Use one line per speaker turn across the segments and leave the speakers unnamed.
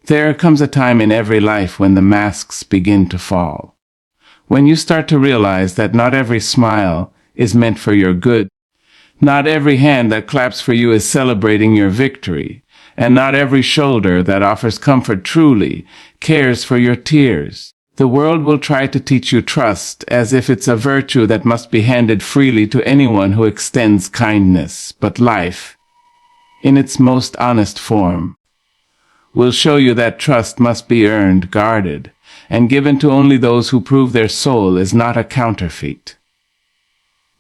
There comes a time in every life when the masks begin to fall. When you start to realize that not every smile is meant for your good, not every hand that claps for you is celebrating your victory, and not every shoulder that offers comfort truly cares for your tears. The world will try to teach you trust as if it's a virtue that must be handed freely to anyone who extends kindness. But life, in its most honest form, will show you that trust must be earned, guarded, and given to only those who prove their soul is not a counterfeit.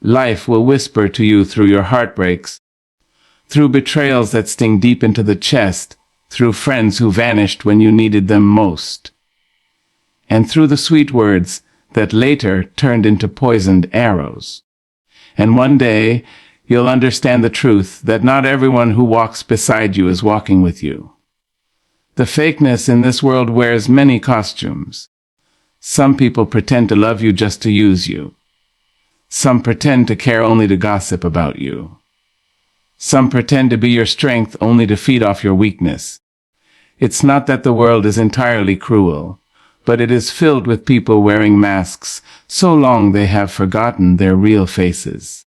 Life will whisper to you through your heartbreaks, through betrayals that sting deep into the chest, through friends who vanished when you needed them most, and through the sweet words that later turned into poisoned arrows. And one day, you'll understand the truth that not everyone who walks beside you is walking with you. The fakeness in this world wears many costumes. Some people pretend to love you just to use you. Some pretend to care only to gossip about you. Some pretend to be your strength only to feed off your weakness. It's not that the world is entirely cruel, but it is filled with people wearing masks so long they have forgotten their real faces.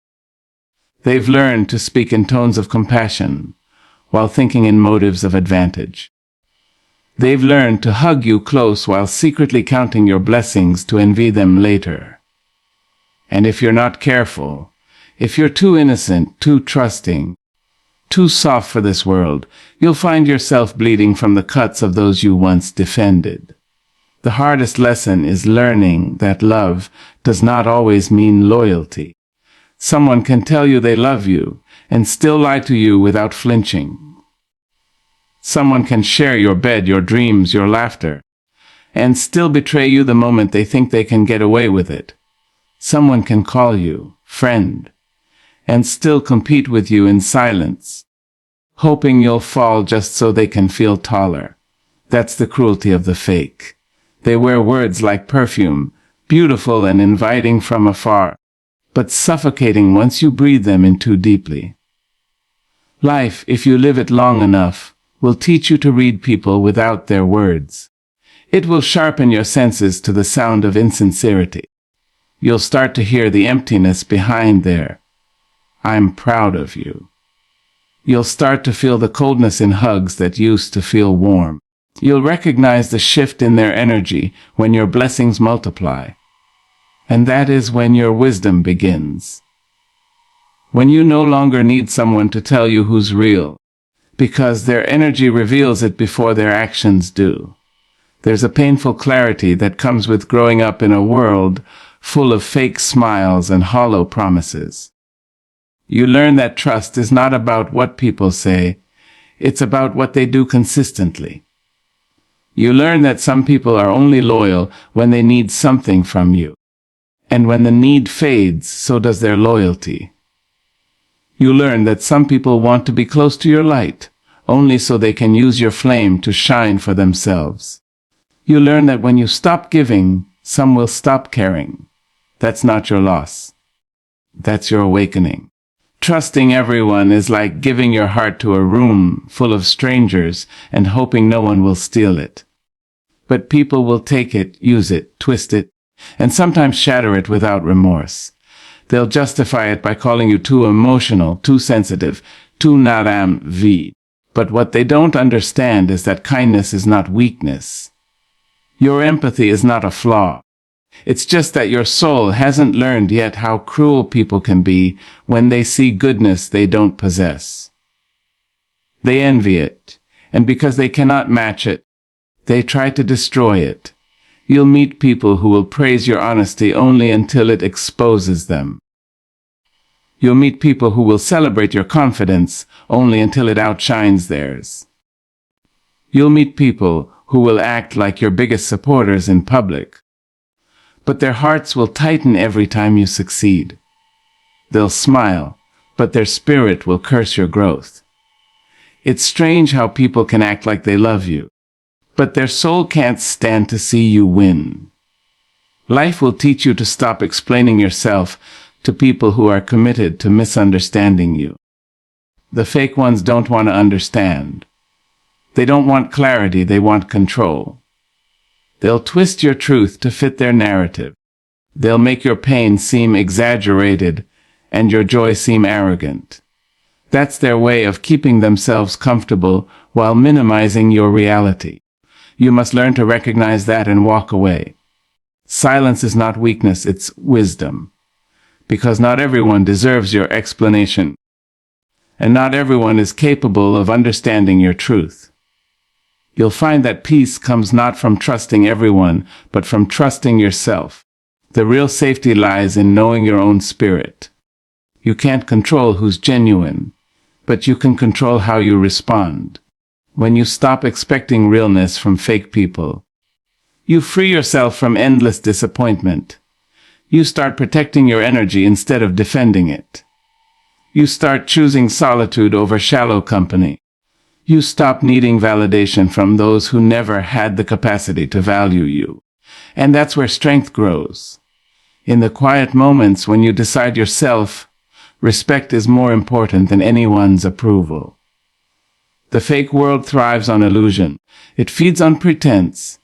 They've learned to speak in tones of compassion while thinking in motives of advantage. They've learned to hug you close while secretly counting your blessings to envy them later. And if you're not careful, if you're too innocent, too trusting, too soft for this world, you'll find yourself bleeding from the cuts of those you once defended. The hardest lesson is learning that love does not always mean loyalty. Someone can tell you they love you and still lie to you without flinching. Someone can share your bed, your dreams, your laughter, and still betray you the moment they think they can get away with it. Someone can call you friend and still compete with you in silence, hoping you'll fall just so they can feel taller. That's the cruelty of the fake. They wear words like perfume, beautiful and inviting from afar, but suffocating once you breathe them in too deeply. Life, if you live it long enough, will teach you to read people without their words. It will sharpen your senses to the sound of insincerity. You'll start to hear the emptiness behind their "I'm proud of you." You'll start to feel the coldness in hugs that used to feel warm. You'll recognize the shift in their energy when your blessings multiply. And that is when your wisdom begins. When you no longer need someone to tell you who's real, because their energy reveals it before their actions do. There's a painful clarity that comes with growing up in a world full of fake smiles and hollow promises. You learn that trust is not about what people say, it's about what they do consistently. You learn that some people are only loyal when they need something from you. And when the need fades, so does their loyalty. You learn that some people want to be close to your light, only so they can use your flame to shine for themselves. You learn that when you stop giving, some will stop caring. That's not your loss. That's your awakening. Trusting everyone is like giving your heart to a room full of strangers and hoping no one will steal it. But people will take it, use it, twist it, and sometimes shatter it without remorse. They'll justify it by calling you too emotional, too sensitive, too naram vide. But what they don't understand is that kindness is not weakness. Your empathy is not a flaw. It's just that your soul hasn't learned yet how cruel people can be when they see goodness they don't possess. They envy it, and because they cannot match it, they try to destroy it. You'll meet people who will praise your honesty only until it exposes them. You'll meet people who will celebrate your confidence only until it outshines theirs. You'll meet people who will act like your biggest supporters in public, but their hearts will tighten every time you succeed. They'll smile, but their spirit will curse your growth. It's strange how people can act like they love you, but their soul can't stand to see you win. Life will teach you to stop explaining yourself to people who are committed to misunderstanding you. The fake ones don't want to understand. They don't want clarity, they want control. They'll twist your truth to fit their narrative. They'll make your pain seem exaggerated and your joy seem arrogant. That's their way of keeping themselves comfortable while minimizing your reality. You must learn to recognize that and walk away. Silence is not weakness, it's wisdom. Because not everyone deserves your explanation. And not everyone is capable of understanding your truth. You'll find that peace comes not from trusting everyone, but from trusting yourself. The real safety lies in knowing your own spirit. You can't control who's genuine, but you can control how you respond. When you stop expecting realness from fake people, you free yourself from endless disappointment. You start protecting your energy instead of defending it. You start choosing solitude over shallow company. You stop needing validation from those who never had the capacity to value you. And that's where strength grows. In the quiet moments when you decide yourself, respect is more important than anyone's approval. The fake world thrives on illusion. It feeds on pretense.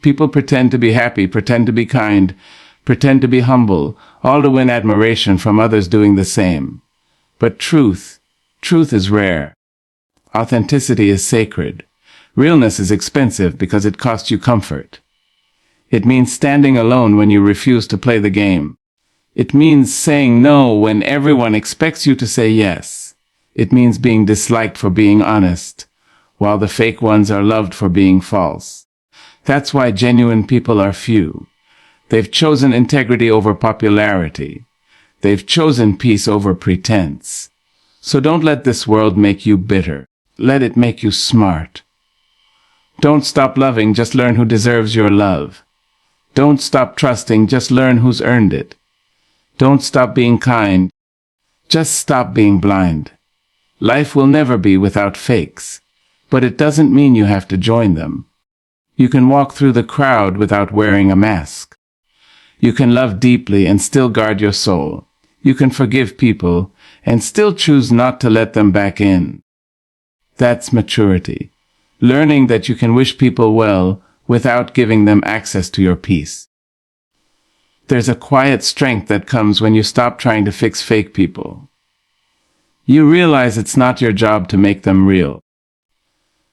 People pretend to be happy, pretend to be kind, pretend to be humble, all to win admiration from others doing the same. But truth is rare. Authenticity is sacred. Realness is expensive because it costs you comfort. It means standing alone when you refuse to play the game. It means saying no when everyone expects you to say yes. It means being disliked for being honest, while the fake ones are loved for being false. That's why genuine people are few. They've chosen integrity over popularity. They've chosen peace over pretense. So don't let this world make you bitter. Let it make you smart. Don't stop loving, just learn who deserves your love. Don't stop trusting, just learn who's earned it. Don't stop being kind, just stop being blind. Life will never be without fakes, but it doesn't mean you have to join them. You can walk through the crowd without wearing a mask. You can love deeply and still guard your soul. You can forgive people and still choose not to let them back in. That's maturity. Learning that you can wish people well without giving them access to your peace. There's a quiet strength that comes when you stop trying to fix fake people. You realize it's not your job to make them real.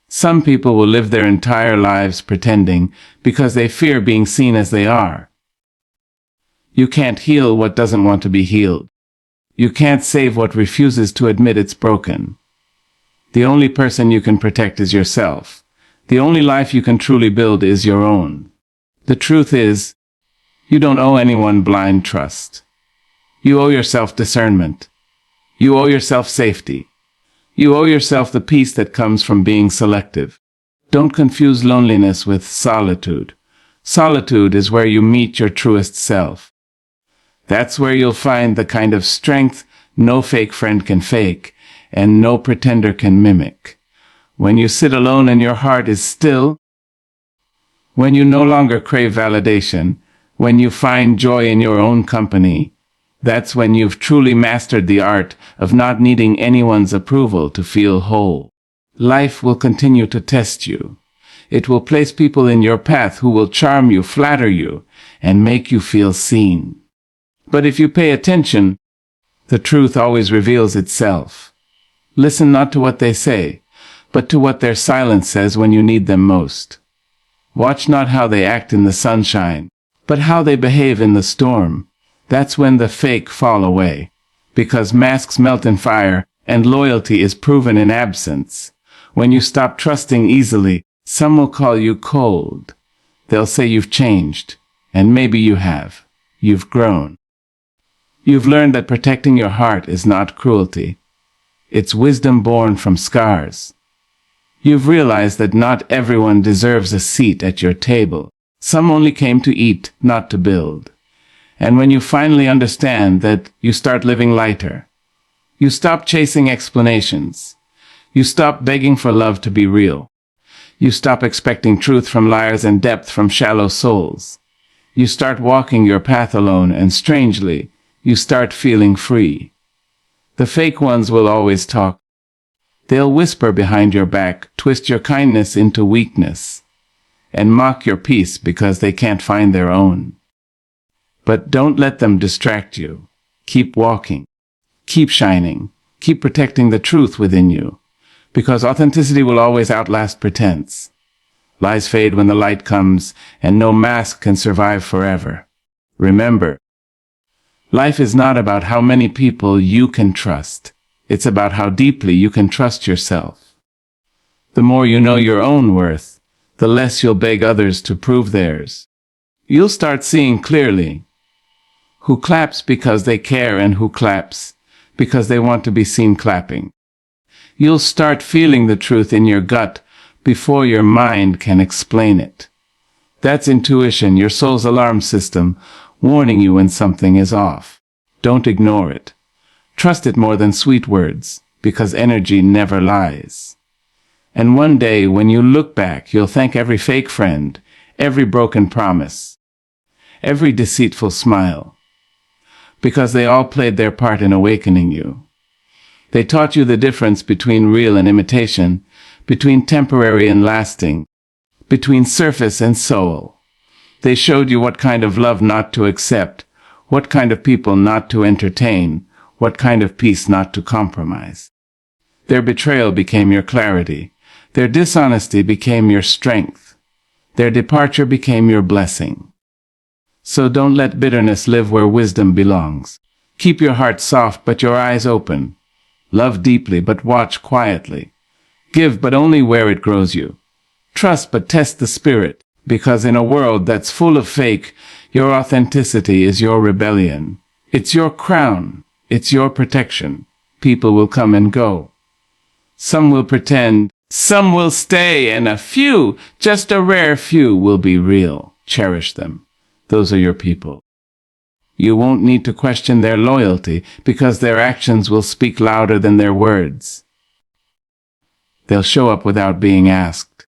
Some people will live their entire lives pretending because they fear being seen as they are. You can't heal what doesn't want to be healed. You can't save what refuses to admit it's broken. The only person you can protect is yourself. The only life you can truly build is your own. The truth is, you don't owe anyone blind trust. You owe yourself discernment. You owe yourself safety. You owe yourself the peace that comes from being selective. Don't confuse loneliness with solitude. Solitude is where you meet your truest self. That's where you'll find the kind of strength no fake friend can fake and no pretender can mimic. When you sit alone and your heart is still, when you no longer crave validation, when you find joy in your own company, that's when you've truly mastered the art of not needing anyone's approval to feel whole. Life will continue to test you. It will place people in your path who will charm you, flatter you, and make you feel seen. But if you pay attention, the truth always reveals itself. Listen not to what they say, but to what their silence says when you need them most. Watch not how they act in the sunshine, but how they behave in the storm. That's when the fake fall away, because masks melt in fire and loyalty is proven in absence. When you stop trusting easily, some will call you cold. They'll say you've changed, and maybe you have. You've grown. You've learned that protecting your heart is not cruelty. It's wisdom born from scars. You've realized that not everyone deserves a seat at your table. Some only came to eat, not to build. And when you finally understand that, you start living lighter. You stop chasing explanations. You stop begging for love to be real. You stop expecting truth from liars and depth from shallow souls. You start walking your path alone, and strangely, you start feeling free. The fake ones will always talk. They'll whisper behind your back, twist your kindness into weakness, and mock your peace because they can't find their own. But don't let them distract you. Keep walking. Keep shining. Keep protecting the truth within you, because authenticity will always outlast pretense. Lies fade when the light comes, and no mask can survive forever. Remember, life is not about how many people you can trust. It's about how deeply you can trust yourself. The more you know your own worth, the less you'll beg others to prove theirs. You'll start seeing clearly who claps because they care and who claps because they want to be seen clapping. You'll start feeling the truth in your gut before your mind can explain it. That's intuition, your soul's alarm system, warning you when something is off. Don't ignore it. Trust it more than sweet words, because energy never lies. And one day, when you look back, you'll thank every fake friend, every broken promise, every deceitful smile, because they all played their part in awakening you. They taught you the difference between real and imitation, between temporary and lasting, between surface and soul. They showed you what kind of love not to accept, what kind of people not to entertain, what kind of peace not to compromise. Their betrayal became your clarity. Their dishonesty became your strength. Their departure became your blessing. So don't let bitterness live where wisdom belongs. Keep your heart soft but your eyes open. Love deeply but watch quietly. Give but only where it grows you. Trust but test the spirit, because in a world that's full of fake, your authenticity is your rebellion. It's your crown. It's your protection. People will come and go. Some will pretend, some will stay, and a few, just a rare few, will be real. Cherish them. Those are your people. You won't need to question their loyalty, because their actions will speak louder than their words. They'll show up without being asked.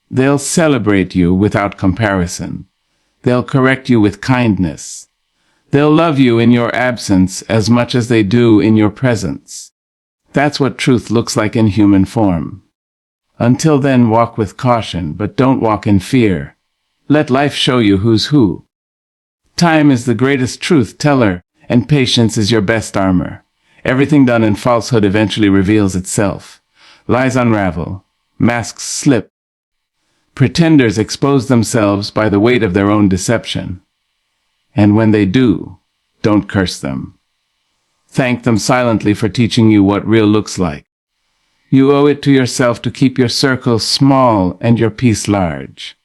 They'll celebrate you without comparison. They'll correct you with kindness. They'll love you in your absence as much as they do in your presence. That's what truth looks like in human form. Until then, walk with caution, but don't walk in fear. Let life show you who's who. Time is the greatest truth teller, and patience is your best armor. Everything done in falsehood eventually reveals itself. Lies unravel. Masks slip. Pretenders expose themselves by the weight of their own deception. And when they do, don't curse them. Thank them silently for teaching you what real looks like. You owe it to yourself to keep your circle small and your peace large.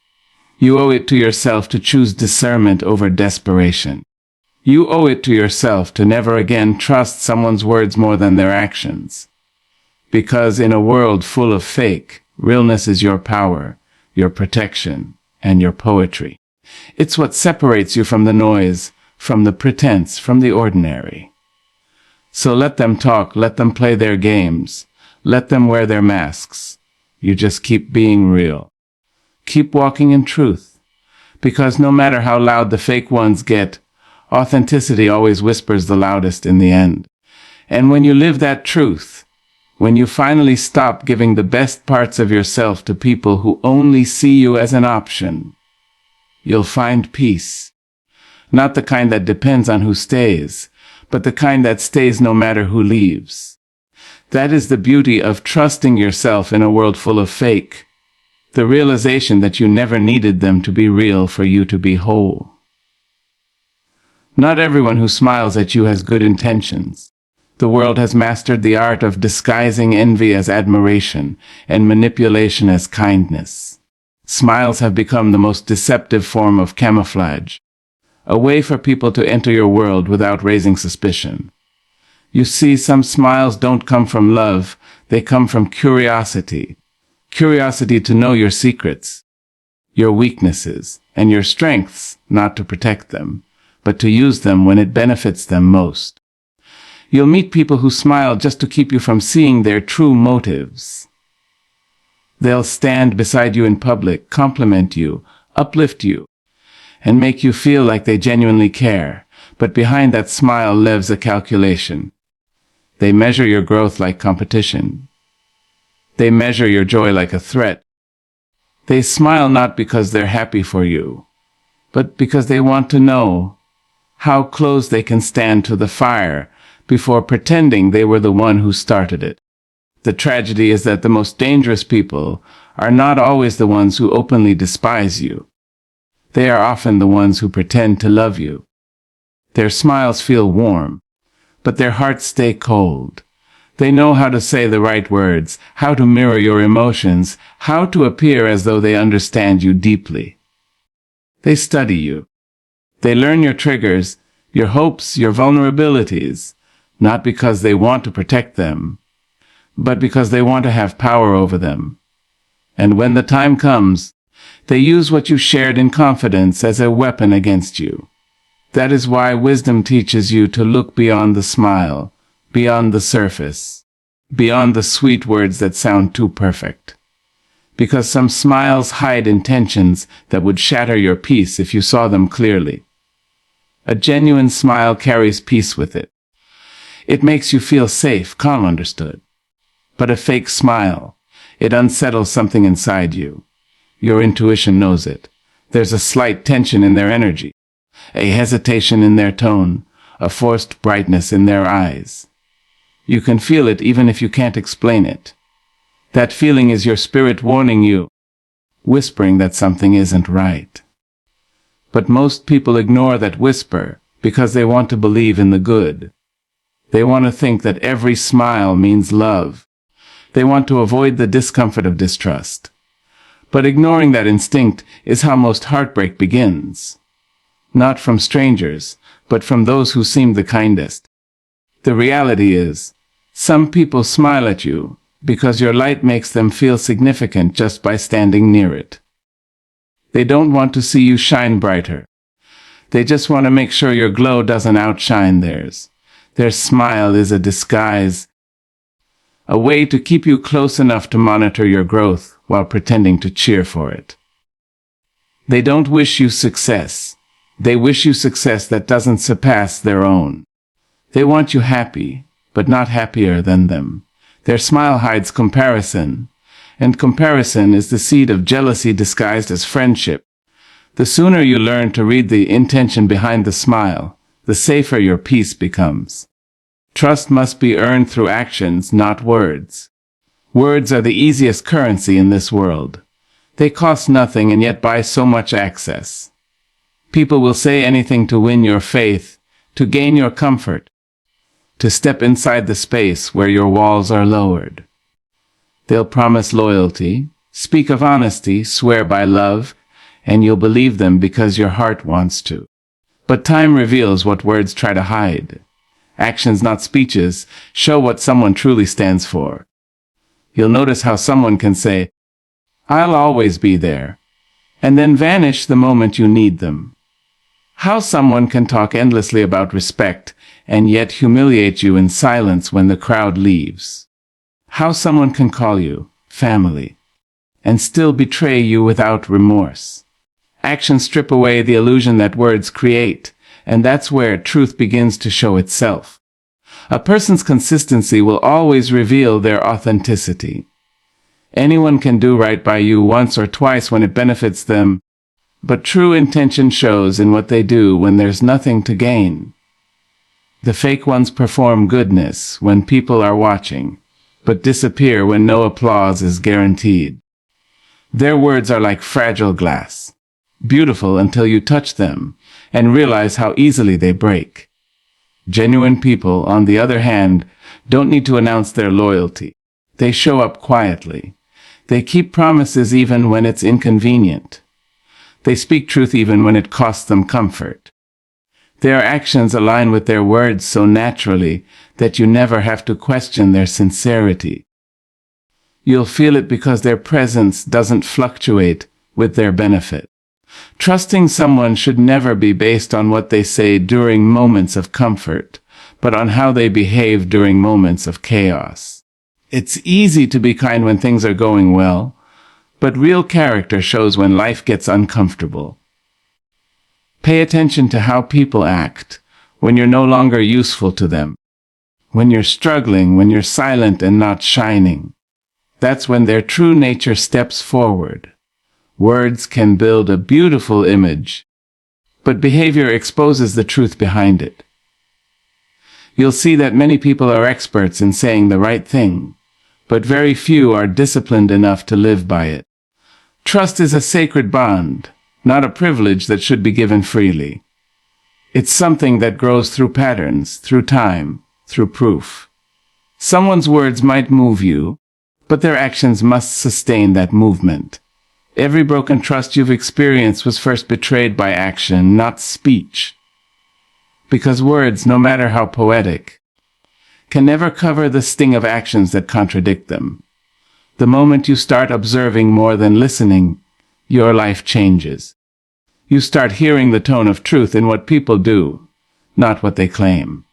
You owe it to yourself to choose discernment over desperation. You owe it to yourself to never again trust someone's words more than their actions. Because in a world full of fake, realness is your power, your protection, and your poetry. It's what separates you from the noise, from the pretense, from the ordinary. So let them talk, let them play their games, let them wear their masks. You just keep being real. Keep walking in truth, because no matter how loud the fake ones get, authenticity always whispers the loudest in the end. And when you live that truth, when you finally stop giving the best parts of yourself to people who only see you as an option, you'll find peace. Not the kind that depends on who stays, but the kind that stays no matter who leaves. That is the beauty of trusting yourself in a world full of fake. The realization that you never needed them to be real for you to be whole. Not everyone who smiles at you has good intentions. The world has mastered the art of disguising envy as admiration and manipulation as kindness. Smiles have become the most deceptive form of camouflage, a way for people to enter your world without raising suspicion. You see, some smiles don't come from love, they come from curiosity. Curiosity to know your secrets, your weaknesses, and your strengths, not to protect them, but to use them when it benefits them most. You'll meet people who smile just to keep you from seeing their true motives. They'll stand beside you in public, compliment you, uplift you, and make you feel like they genuinely care, but behind that smile lives a calculation. They measure your growth like competition. They measure your joy like a threat. They smile not because they're happy for you, but because they want to know how close they can stand to the fire before pretending they were the one who started it. The tragedy is that the most dangerous people are not always the ones who openly despise you. They are often the ones who pretend to love you. Their smiles feel warm, but their hearts stay cold. They know how to say the right words, how to mirror your emotions, how to appear as though they understand you deeply. They study you. They learn your triggers, your hopes, your vulnerabilities, not because they want to protect them, but because they want to have power over them. And when the time comes, they use what you shared in confidence as a weapon against you. That is why wisdom teaches you to look beyond the smile, beyond the surface, beyond the sweet words that sound too perfect. Because some smiles hide intentions that would shatter your peace if you saw them clearly. A genuine smile carries peace with it. It makes you feel safe, calm, understood. But a fake smile, it unsettles something inside you. Your intuition knows it. There's a slight tension in their energy, a hesitation in their tone, a forced brightness in their eyes. You can feel it even if you can't explain it. That feeling is your spirit warning you, whispering that something isn't right. But most people ignore that whisper because they want to believe in the good. They want to think that every smile means love. They want to avoid the discomfort of distrust. But ignoring that instinct is how most heartbreak begins. Not from strangers, but from those who seem the kindest. The reality is, some people smile at you because your light makes them feel significant just by standing near it. They don't want to see you shine brighter. They just want to make sure your glow doesn't outshine theirs. Their smile is a disguise, a way to keep you close enough to monitor your growth while pretending to cheer for it. They don't wish you success. They wish you success that doesn't surpass their own. They want you happy, but not happier than them. Their smile hides comparison, and comparison is the seed of jealousy disguised as friendship. The sooner you learn to read the intention behind the smile, the safer your peace becomes. Trust must be earned through actions, not words. Words are the easiest currency in this world. They cost nothing and yet buy so much access. People will say anything to win your faith, to gain your comfort, to step inside the space where your walls are lowered. They'll promise loyalty, speak of honesty, swear by love, and you'll believe them because your heart wants to. But time reveals what words try to hide. Actions, not speeches, show what someone truly stands for. You'll notice how someone can say, "I'll always be there," and then vanish the moment you need them. How someone can talk endlessly about respect and yet humiliate you in silence when the crowd leaves. How someone can call you family and still betray you without remorse. Actions strip away the illusion that words create, and that's where truth begins to show itself. A person's consistency will always reveal their authenticity. Anyone can do right by you once or twice when it benefits them, but true intention shows in what they do when there's nothing to gain. The fake ones perform goodness when people are watching, but disappear when no applause is guaranteed. Their words are like fragile glass, beautiful until you touch them and realize how easily they break. Genuine people, on the other hand, don't need to announce their loyalty. They show up quietly. They keep promises even when it's inconvenient. They speak truth even when it costs them comfort. Their actions align with their words so naturally that you never have to question their sincerity. You'll feel it because their presence doesn't fluctuate with their benefit. Trusting someone should never be based on what they say during moments of comfort, but on how they behave during moments of chaos. It's easy to be kind when things are going well, but real character shows when life gets uncomfortable. Pay attention to how people act when you're no longer useful to them, when you're struggling, when you're silent and not shining. That's when their true nature steps forward. Words can build a beautiful image, but behavior exposes the truth behind it. You'll see that many people are experts in saying the right thing, but very few are disciplined enough to live by it. Trust is a sacred bond, not a privilege that should be given freely. It's something that grows through patterns, through time, through proof. Someone's words might move you, but their actions must sustain that movement. Every broken trust you've experienced was first betrayed by action, not speech. Because words, no matter how poetic, can never cover the sting of actions that contradict them. The moment you start observing more than listening, your life changes. You start hearing the tone of truth in what people do, not what they claim.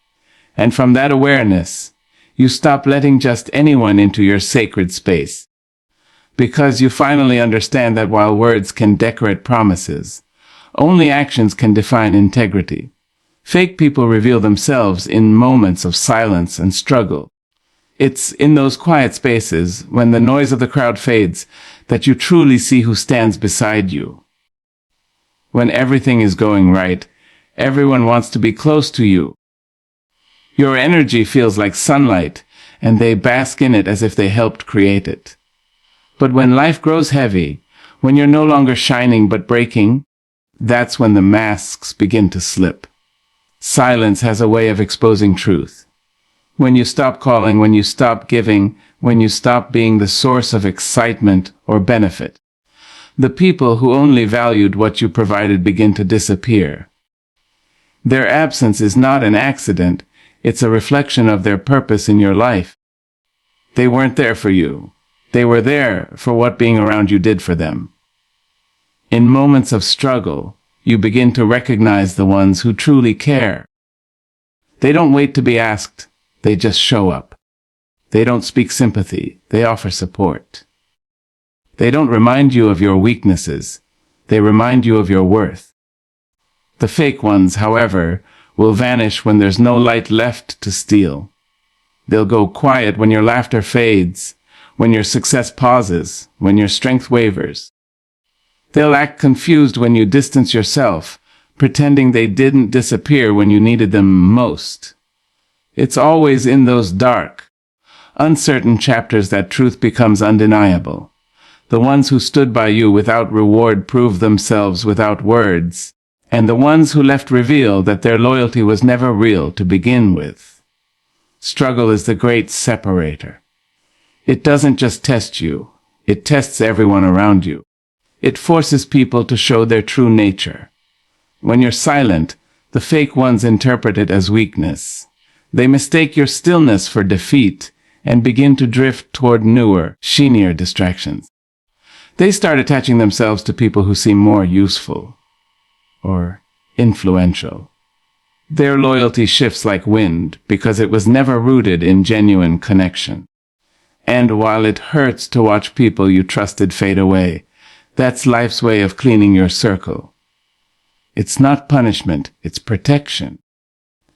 And from that awareness, you stop letting just anyone into your sacred space. Because you finally understand that while words can decorate promises, only actions can define integrity. Fake people reveal themselves in moments of silence and struggle. It's in those quiet spaces, when the noise of the crowd fades, that you truly see who stands beside you. When everything is going right, everyone wants to be close to you. Your energy feels like sunlight, and they bask in it as if they helped create it. But when life grows heavy, when you're no longer shining but breaking, that's when the masks begin to slip. Silence has a way of exposing truth. When you stop calling, when you stop giving, when you stop being the source of excitement or benefit, the people who only valued what you provided begin to disappear. Their absence is not an accident, it's a reflection of their purpose in your life. They weren't there for you. They were there for what being around you did for them. In moments of struggle, you begin to recognize the ones who truly care. They don't wait to be asked, they just show up. They don't speak sympathy, they offer support. They don't remind you of your weaknesses, they remind you of your worth. The fake ones, however, will vanish when there's no light left to steal. They'll go quiet when your laughter fades, when your success pauses, when your strength wavers. They'll act confused when you distance yourself, pretending they didn't disappear when you needed them most. It's always in those dark, uncertain chapters that truth becomes undeniable. The ones who stood by you without reward prove themselves without words, and the ones who left reveal that their loyalty was never real to begin with. Struggle is the great separator. It doesn't just test you, it tests everyone around you. It forces people to show their true nature. When you're silent, the fake ones interpret it as weakness. They mistake your stillness for defeat and begin to drift toward newer, sheenier distractions. They start attaching themselves to people who seem more useful or influential. Their loyalty shifts like wind because it was never rooted in genuine connection. And while it hurts to watch people you trusted fade away, that's life's way of cleaning your circle. It's not punishment, it's protection.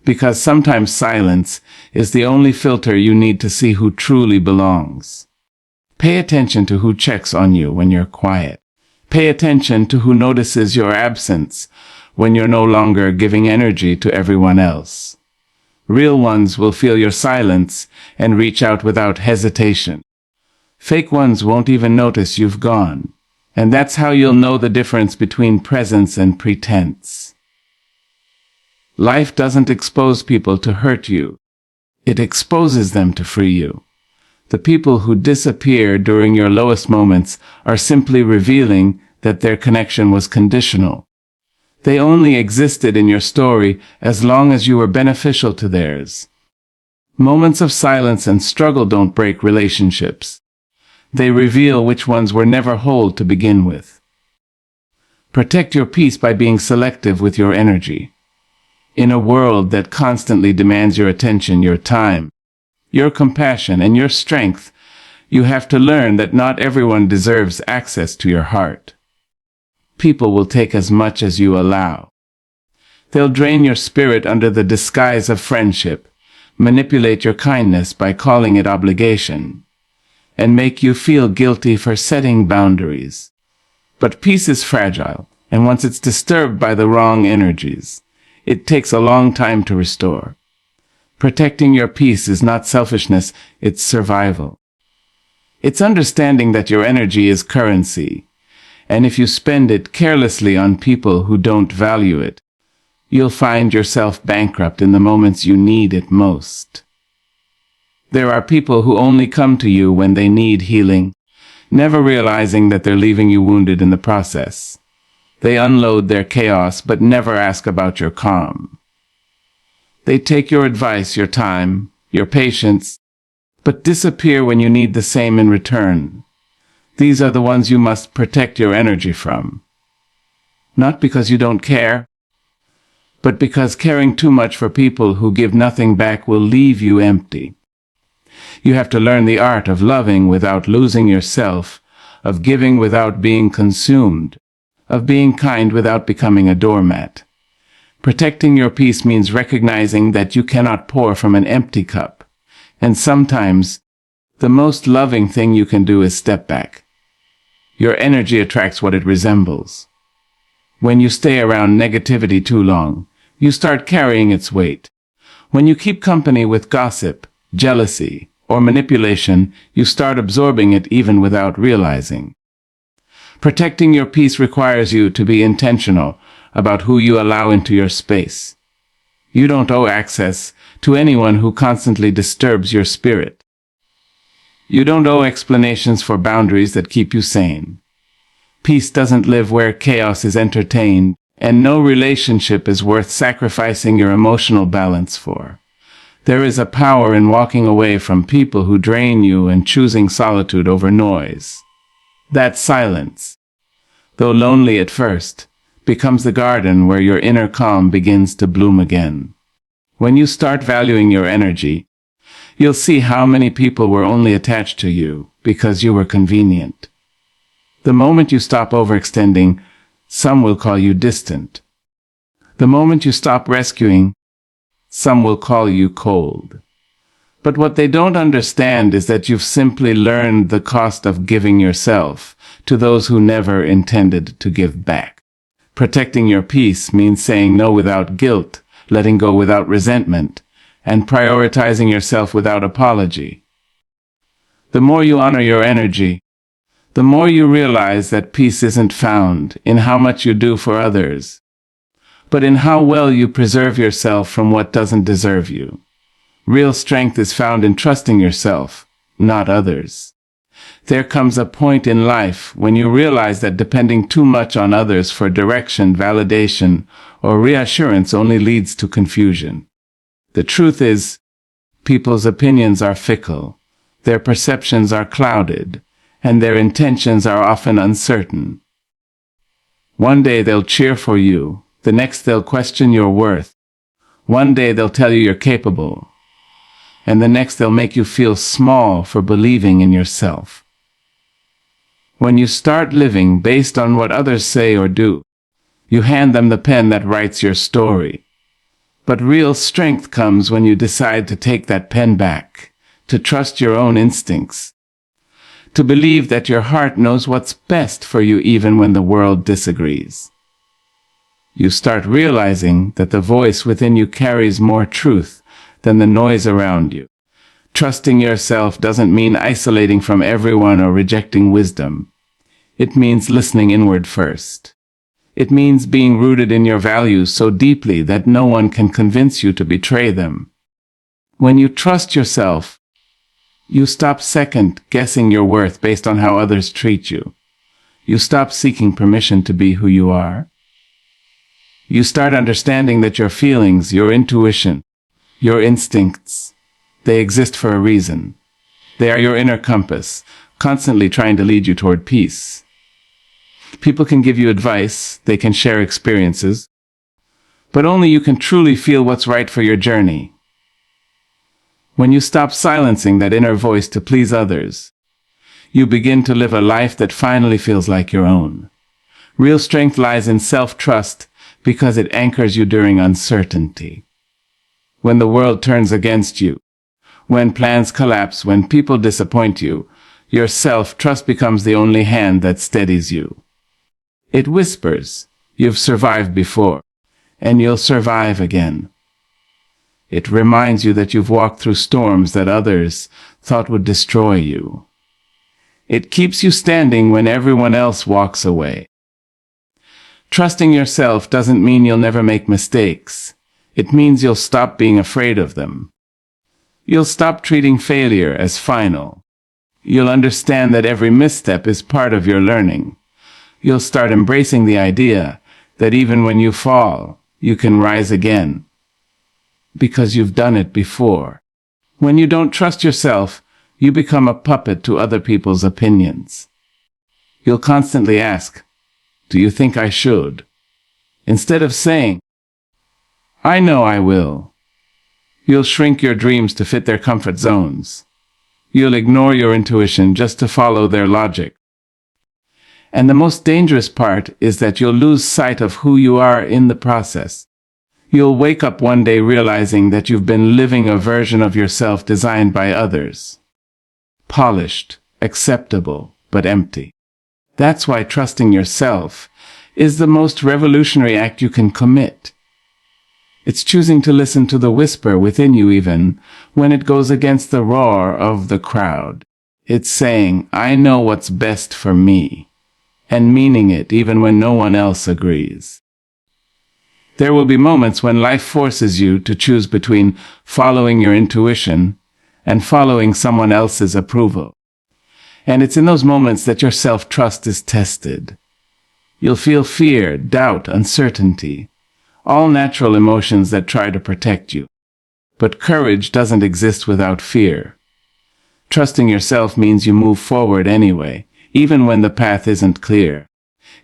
Because sometimes silence is the only filter you need to see who truly belongs. Pay attention to who checks on you when you're quiet. Pay attention to who notices your absence when you're no longer giving energy to everyone else. Real ones will feel your silence and reach out without hesitation. Fake ones won't even notice you've gone. And that's how you'll know the difference between presence and pretense. Life doesn't expose people to hurt you. It exposes them to free you. The people who disappear during your lowest moments are simply revealing that their connection was conditional. They only existed in your story as long as you were beneficial to theirs. Moments of silence and struggle don't break relationships. They reveal which ones were never whole to begin with. Protect your peace by being selective with your energy. In a world that constantly demands your attention, your time, your compassion, and your strength, you have to learn that not everyone deserves access to your heart. People will take as much as you allow. They'll drain your spirit under the disguise of friendship, manipulate your kindness by calling it obligation, and make you feel guilty for setting boundaries. But peace is fragile, and once it's disturbed by the wrong energies, it takes a long time to restore. Protecting your peace is not selfishness, it's survival. It's understanding that your energy is currency, and if you spend it carelessly on people who don't value it, you'll find yourself bankrupt in the moments you need it most. There are people who only come to you when they need healing, never realizing that they're leaving you wounded in the process. They unload their chaos but never ask about your calm. They take your advice, your time, your patience, but disappear when you need the same in return. These are the ones you must protect your energy from. Not because you don't care, but because caring too much for people who give nothing back will leave you empty. You have to learn the art of loving without losing yourself, of giving without being consumed, of being kind without becoming a doormat. Protecting your peace means recognizing that you cannot pour from an empty cup, and sometimes the most loving thing you can do is step back. Your energy attracts what it resembles. When you stay around negativity too long, you start carrying its weight. When you keep company with gossip, jealousy, or manipulation, you start absorbing it even without realizing. Protecting your peace requires you to be intentional about who you allow into your space. You don't owe access to anyone who constantly disturbs your spirit. You don't owe explanations for boundaries that keep you sane. Peace doesn't live where chaos is entertained, and no relationship is worth sacrificing your emotional balance for. There is a power in walking away from people who drain you and choosing solitude over noise. That silence, though lonely at first, becomes the garden where your inner calm begins to bloom again. When you start valuing your energy, you'll see how many people were only attached to you because you were convenient. The moment you stop overextending, some will call you distant. The moment you stop rescuing, some will call you cold. But what they don't understand is that you've simply learned the cost of giving yourself to those who never intended to give back. Protecting your peace means saying no without guilt, letting go without resentment, and prioritizing yourself without apology. The more you honor your energy, the more you realize that peace isn't found in how much you do for others, but in how well you preserve yourself from what doesn't deserve you. Real strength is found in trusting yourself, not others. There comes a point in life when you realize that depending too much on others for direction, validation, or reassurance only leads to confusion. The truth is, people's opinions are fickle, their perceptions are clouded, and their intentions are often uncertain. One day they'll cheer for you, the next they'll question your worth. One day they'll tell you you're capable, and the next they'll make you feel small for believing in yourself. When you start living based on what others say or do, you hand them the pen that writes your story. But real strength comes when you decide to take that pen back, to trust your own instincts, to believe that your heart knows what's best for you even when the world disagrees. You start realizing that the voice within you carries more truth than the noise around you. Trusting yourself doesn't mean isolating from everyone or rejecting wisdom. It means listening inward first. It means being rooted in your values so deeply that no one can convince you to betray them. When you trust yourself, you stop second-guessing your worth based on how others treat you. You stop seeking permission to be who you are. You start understanding that your feelings, your intuition, your instincts, they exist for a reason. They are your inner compass, constantly trying to lead you toward peace. People can give you advice, they can share experiences, but only you can truly feel what's right for your journey. When you stop silencing that inner voice to please others, you begin to live a life that finally feels like your own. Real strength lies in self-trust because it anchors you during uncertainty. When the world turns against you, when plans collapse, when people disappoint you, your self-trust becomes the only hand that steadies you. It whispers, "You've survived before, and you'll survive again." It reminds you that you've walked through storms that others thought would destroy you. It keeps you standing when everyone else walks away. Trusting yourself doesn't mean you'll never make mistakes. It means you'll stop being afraid of them. You'll stop treating failure as final. You'll understand that every misstep is part of your learning. You'll start embracing the idea that even when you fall, you can rise again. Because you've done it before. When you don't trust yourself, you become a puppet to other people's opinions. You'll constantly ask, "Do you think I should?" instead of saying, "I know I will." You'll shrink your dreams to fit their comfort zones. You'll ignore your intuition just to follow their logic. And the most dangerous part is that you'll lose sight of who you are in the process. You'll wake up one day realizing that you've been living a version of yourself designed by others. Polished, acceptable, but empty. That's why trusting yourself is the most revolutionary act you can commit. It's choosing to listen to the whisper within you even when it goes against the roar of the crowd. It's saying, "I know what's best for me," and meaning it even when no one else agrees. There will be moments when life forces you to choose between following your intuition and following someone else's approval. And it's in those moments that your self-trust is tested. You'll feel fear, doubt, uncertainty, all natural emotions that try to protect you. But courage doesn't exist without fear. Trusting yourself means you move forward anyway, even when the path isn't clear.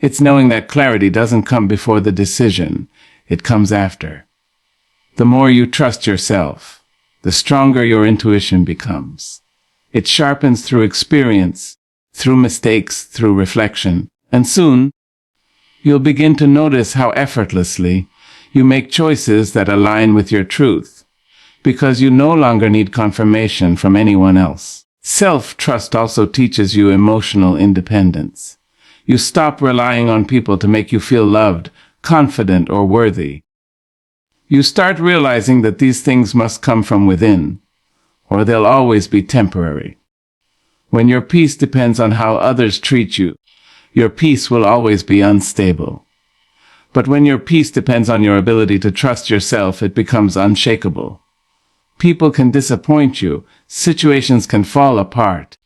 It's knowing that clarity doesn't come before the decision, it comes after. The more you trust yourself, the stronger your intuition becomes. It sharpens through experience, through mistakes, through reflection, and soon, you'll begin to notice how effortlessly you make choices that align with your truth, because you no longer need confirmation from anyone else. Self-trust also teaches you emotional independence. You stop relying on people to make you feel loved, confident, or worthy. You start realizing that these things must come from within, or they'll always be temporary. When your peace depends on how others treat you, your peace will always be unstable. But when your peace depends on your ability to trust yourself, it becomes unshakable. People can disappoint you, situations can fall apart,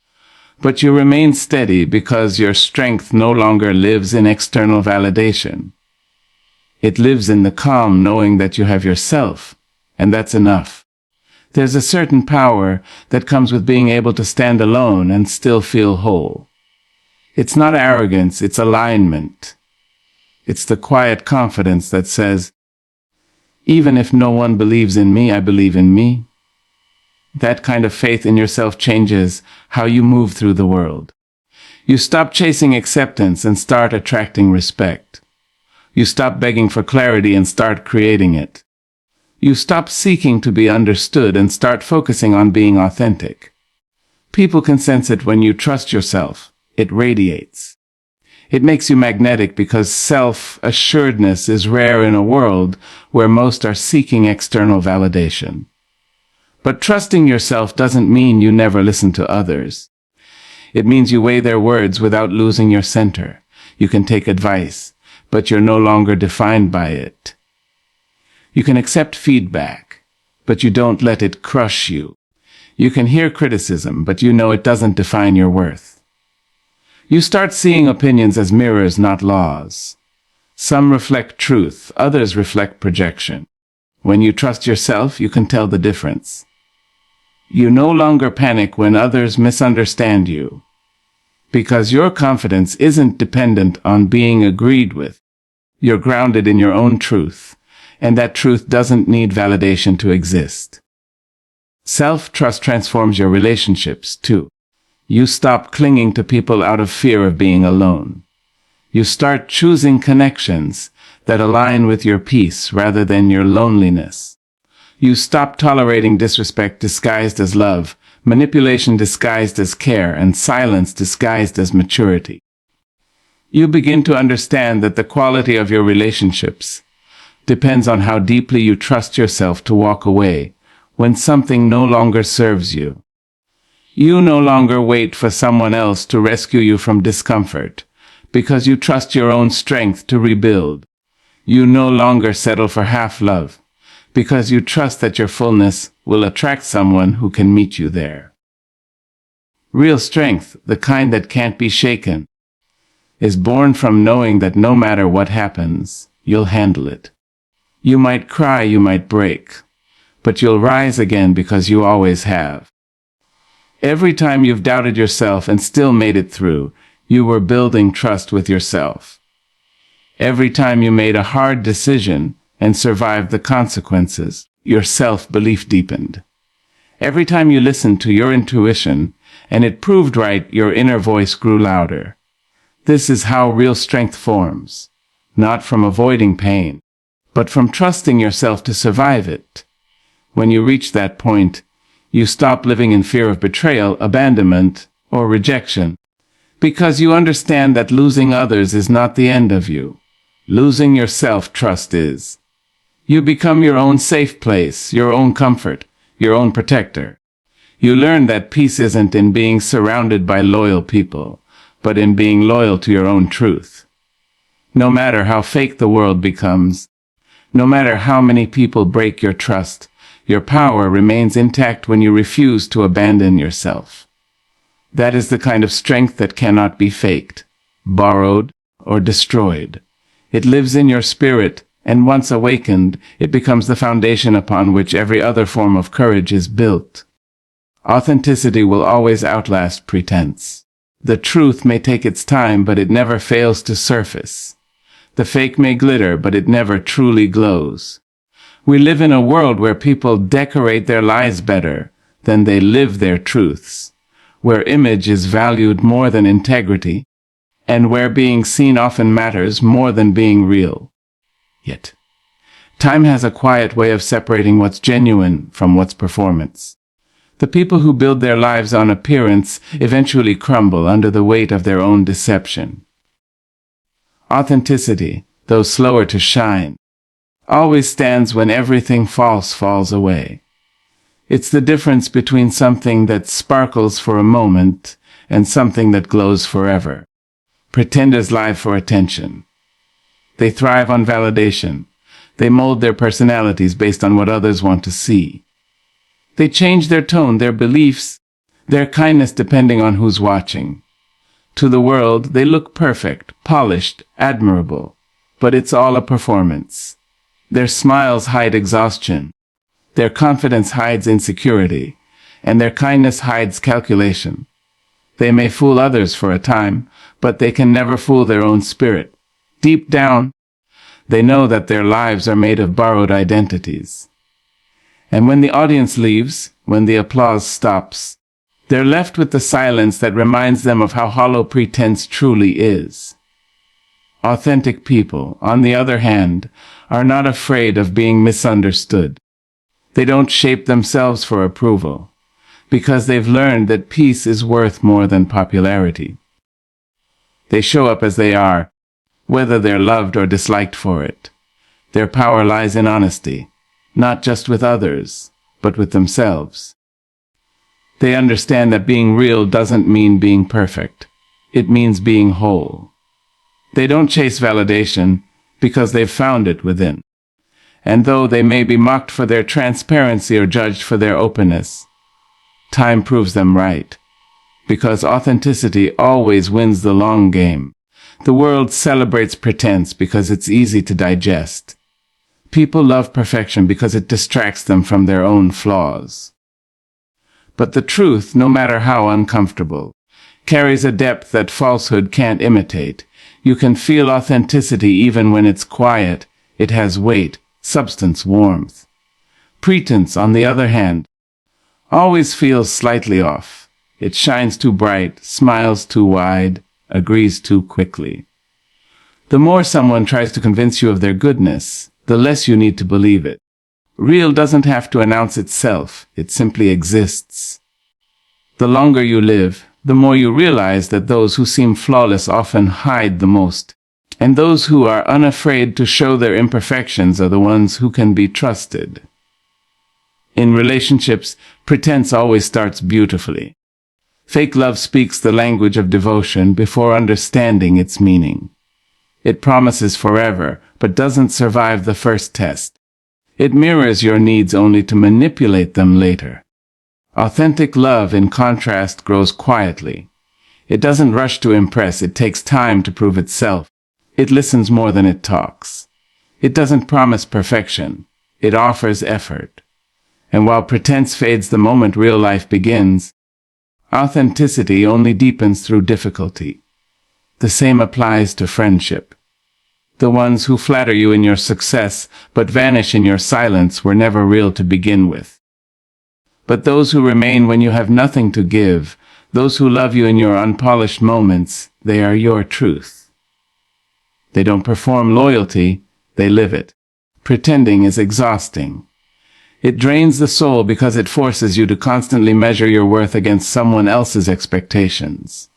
but you remain steady because your strength no longer lives in external validation. It lives in the calm knowing that you have yourself, and that's enough. There's a certain power that comes with being able to stand alone and still feel whole. It's not arrogance, it's alignment. It's the quiet confidence that says, "Even if no one believes in me, I believe in me." That kind of faith in yourself changes how you move through the world. You stop chasing acceptance and start attracting respect. You stop begging for clarity and start creating it. You stop seeking to be understood and start focusing on being authentic. People can sense it when you trust yourself. It radiates. It makes you magnetic because self-assuredness is rare in a world where most are seeking external validation. But trusting yourself doesn't mean you never listen to others. It means you weigh their words without losing your center. You can take advice, but you're no longer defined by it. You can accept feedback, but you don't let it crush you. You can hear criticism, but you know it doesn't define your worth. You start seeing opinions as mirrors, not laws. Some reflect truth, others reflect projection. When you trust yourself, you can tell the difference. You no longer panic when others misunderstand you, because your confidence isn't dependent on being agreed with. You're grounded in your own truth, and that truth doesn't need validation to exist. Self-trust transforms your relationships, too. You stop clinging to people out of fear of being alone. You start choosing connections that align with your peace rather than your loneliness. You stop tolerating disrespect disguised as love manipulation disguised as care, and silence disguised as maturity. You begin to understand that the quality of your relationships depends on how deeply you trust yourself to walk away when something no longer serves you. You no longer wait for someone else to rescue you from discomfort, because you trust your own strength to rebuild. You no longer settle for half-love, because you trust that your fullness will attract someone who can meet you there. Real strength, the kind that can't be shaken, is born from knowing that no matter what happens, you'll handle it. You might cry, you might break, but you'll rise again because you always have. Every time you've doubted yourself and still made it through, you were building trust with yourself. Every time you made a hard decision and survived the consequences, your self-belief deepened. Every time you listened to your intuition and it proved right, your inner voice grew louder. This is how real strength forms, not from avoiding pain, but from trusting yourself to survive it. When you reach that point, you stop living in fear of betrayal, abandonment, or rejection, because you understand that losing others is not the end of you. Losing your self-trust is. You become your own safe place, your own comfort, your own protector. You learn that peace isn't in being surrounded by loyal people, but in being loyal to your own truth. No matter how fake the world becomes, no matter how many people break your trust, your power remains intact when you refuse to abandon yourself. That is the kind of strength that cannot be faked, borrowed, or destroyed. It lives in your spirit, and once awakened, it becomes the foundation upon which every other form of courage is built. Authenticity will always outlast pretense. The truth may take its time, but it never fails to surface. The fake may glitter, but it never truly glows. We live in a world where people decorate their lies better than they live their truths, where image is valued more than integrity, and where being seen often matters more than being real. Yet, time has a quiet way of separating what's genuine from what's performance. The people who build their lives on appearance eventually crumble under the weight of their own deception. Authenticity, though slower to shine, always stands when everything false falls away. It's the difference between something that sparkles for a moment and something that glows forever. Pretenders live for attention. They thrive on validation. They mold their personalities based on what others want to see. They change their tone, their beliefs, their kindness depending on who's watching. To the world, they look perfect, polished, admirable, but it's all a performance. Their smiles hide exhaustion. Their confidence hides insecurity, and their kindness hides calculation. They may fool others for a time, but they can never fool their own spirit. Deep down, they know that their lives are made of borrowed identities. And when the audience leaves, when the applause stops, they're left with the silence that reminds them of how hollow pretense truly is. Authentic people, on the other hand, are not afraid of being misunderstood. They don't shape themselves for approval, because they've learned that peace is worth more than popularity. They show up as they are, whether they're loved or disliked for it. Their power lies in honesty, not just with others, but with themselves. They understand that being real doesn't mean being perfect. It means being whole. They don't chase validation because they've found it within. And though they may be mocked for their transparency or judged for their openness, time proves them right, because authenticity always wins the long game. The world celebrates pretense because it's easy to digest. People love perfection because it distracts them from their own flaws. But the truth, no matter how uncomfortable, carries a depth that falsehood can't imitate. You can feel authenticity even when it's quiet. It has weight, substance, warmth. Pretense, on the other hand, always feels slightly off. It shines too bright, smiles too wide, agrees too quickly. The more someone tries to convince you of their goodness, the less you need to believe it. Real doesn't have to announce itself, it simply exists. The longer you live, the more you realize that those who seem flawless often hide the most. And those who are unafraid to show their imperfections are the ones who can be trusted. In relationships, pretense always starts beautifully. Fake love speaks the language of devotion before understanding its meaning. It promises forever, but doesn't survive the first test. It mirrors your needs only to manipulate them later. Authentic love, in contrast, grows quietly. It doesn't rush to impress, it takes time to prove itself. It listens more than it talks. It doesn't promise perfection, it offers effort. And while pretense fades the moment real life begins, authenticity only deepens through difficulty. The same applies to friendship. The ones who flatter you in your success but vanish in your silence were never real to begin with. But those who remain when you have nothing to give, those who love you in your unpolished moments, they are your truth. They don't perform loyalty, they live it. Pretending is exhausting. It drains the soul because it forces you to constantly measure your worth against someone else's expectations.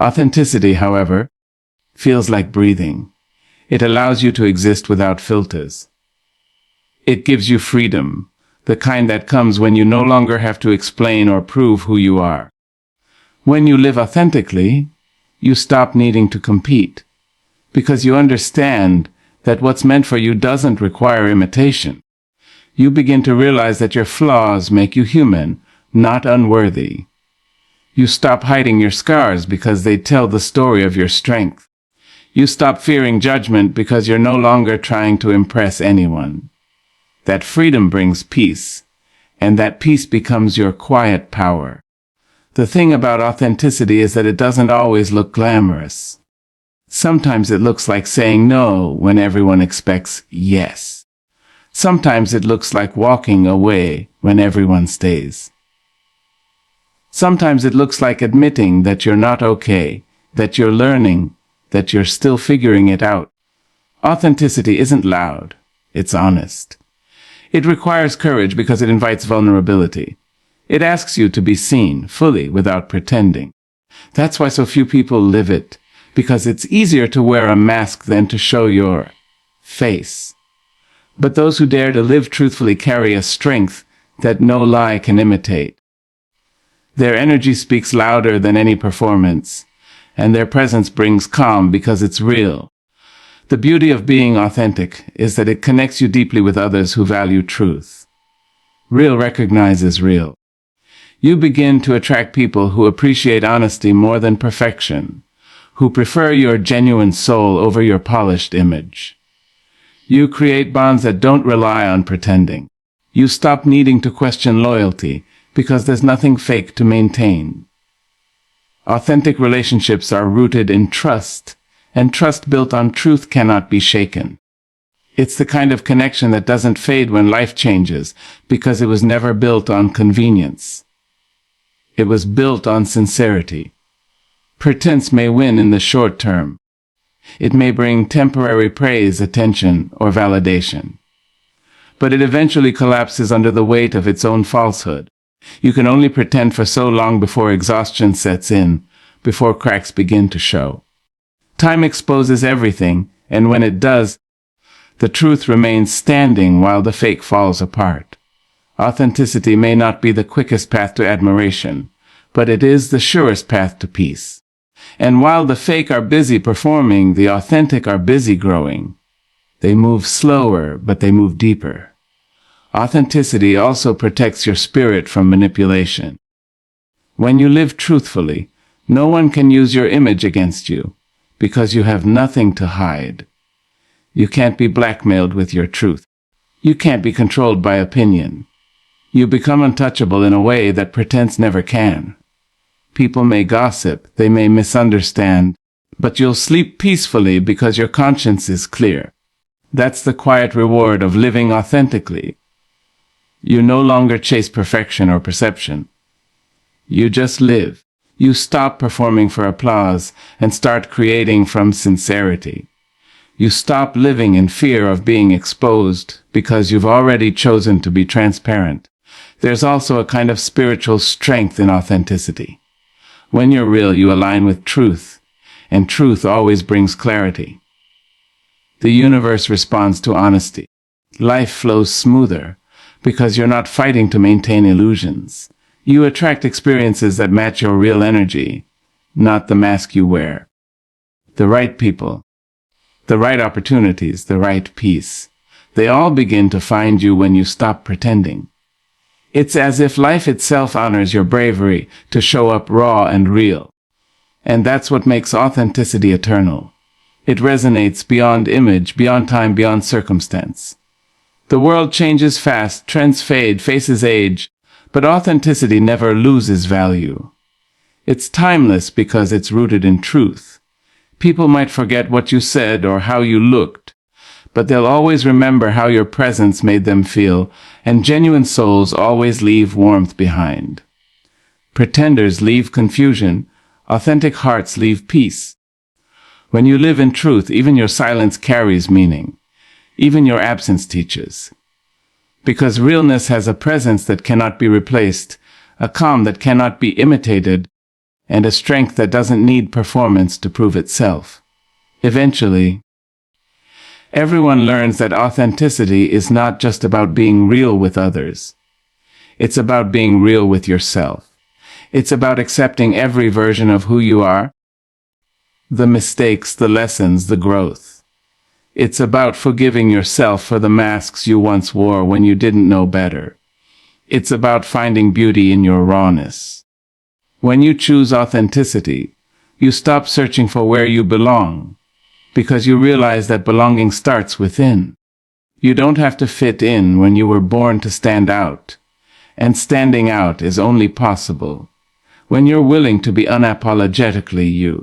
Authenticity, however, feels like breathing. It allows you to exist without filters. It gives you freedom, the kind that comes when you no longer have to explain or prove who you are. When you live authentically, you stop needing to compete, because you understand that what's meant for you doesn't require imitation. You begin to realize that your flaws make you human, not unworthy. You stop hiding your scars because they tell the story of your strength. You stop fearing judgment because you're no longer trying to impress anyone. That freedom brings peace, and that peace becomes your quiet power. The thing about authenticity is that it doesn't always look glamorous. Sometimes it looks like saying no when everyone expects yes. Sometimes it looks like walking away when everyone stays. Sometimes it looks like admitting that you're not okay, that you're learning, that you're still figuring it out. Authenticity isn't loud, it's honest. It requires courage because it invites vulnerability. It asks you to be seen fully without pretending. That's why so few people live it, because it's easier to wear a mask than to show your face. But those who dare to live truthfully carry a strength that no lie can imitate. Their energy speaks louder than any performance, and their presence brings calm because it's real. The beauty of being authentic is that it connects you deeply with others who value truth. Real recognizes real. You begin to attract people who appreciate honesty more than perfection, who prefer your genuine soul over your polished image. You create bonds that don't rely on pretending. You stop needing to question loyalty because there's nothing fake to maintain. Authentic relationships are rooted in trust, and trust built on truth cannot be shaken. It's the kind of connection that doesn't fade when life changes because it was never built on convenience. It was built on sincerity. Pretense may win in the short term. It may bring temporary praise, attention, or validation. But it eventually collapses under the weight of its own falsehood. You can only pretend for so long before exhaustion sets in, before cracks begin to show. Time exposes everything, and when it does, the truth remains standing while the fake falls apart. Authenticity may not be the quickest path to admiration, but it is the surest path to peace. And while the fake are busy performing, the authentic are busy growing. They move slower, but they move deeper. Authenticity also protects your spirit from manipulation. When you live truthfully, no one can use your image against you, because you have nothing to hide. You can't be blackmailed with your truth. You can't be controlled by opinion. You become untouchable in a way that pretense never can. People may gossip, they may misunderstand, but you'll sleep peacefully because your conscience is clear. That's the quiet reward of living authentically. You no longer chase perfection or perception. You just live. You stop performing for applause and start creating from sincerity. You stop living in fear of being exposed because you've already chosen to be transparent. There's also a kind of spiritual strength in authenticity. When you're real, you align with truth, and truth always brings clarity. The universe responds to honesty. Life flows smoother because you're not fighting to maintain illusions. You attract experiences that match your real energy, not the mask you wear. The right people, the right opportunities, the right peace. They all begin to find you when you stop pretending. It's as if life itself honors your bravery to show up raw and real. And that's what makes authenticity eternal. It resonates beyond image, beyond time, beyond circumstance. The world changes fast, trends fade, faces age, but authenticity never loses value. It's timeless because it's rooted in truth. People might forget what you said or how you looked, but they'll always remember how your presence made them feel, and genuine souls always leave warmth behind. Pretenders leave confusion, authentic hearts leave peace. When you live in truth, even your silence carries meaning. Even your absence teaches. Because realness has a presence that cannot be replaced, a calm that cannot be imitated, and a strength that doesn't need performance to prove itself. Eventually, everyone learns that authenticity is not just about being real with others. It's about being real with yourself. It's about accepting every version of who you are, the mistakes, the lessons, the growth. It's about forgiving yourself for the masks you once wore when you didn't know better. It's about finding beauty in your rawness. When you choose authenticity, you stop searching for where you belong, because you realize that belonging starts within. You don't have to fit in when you were born to stand out, and standing out is only possible when you're willing to be unapologetically you.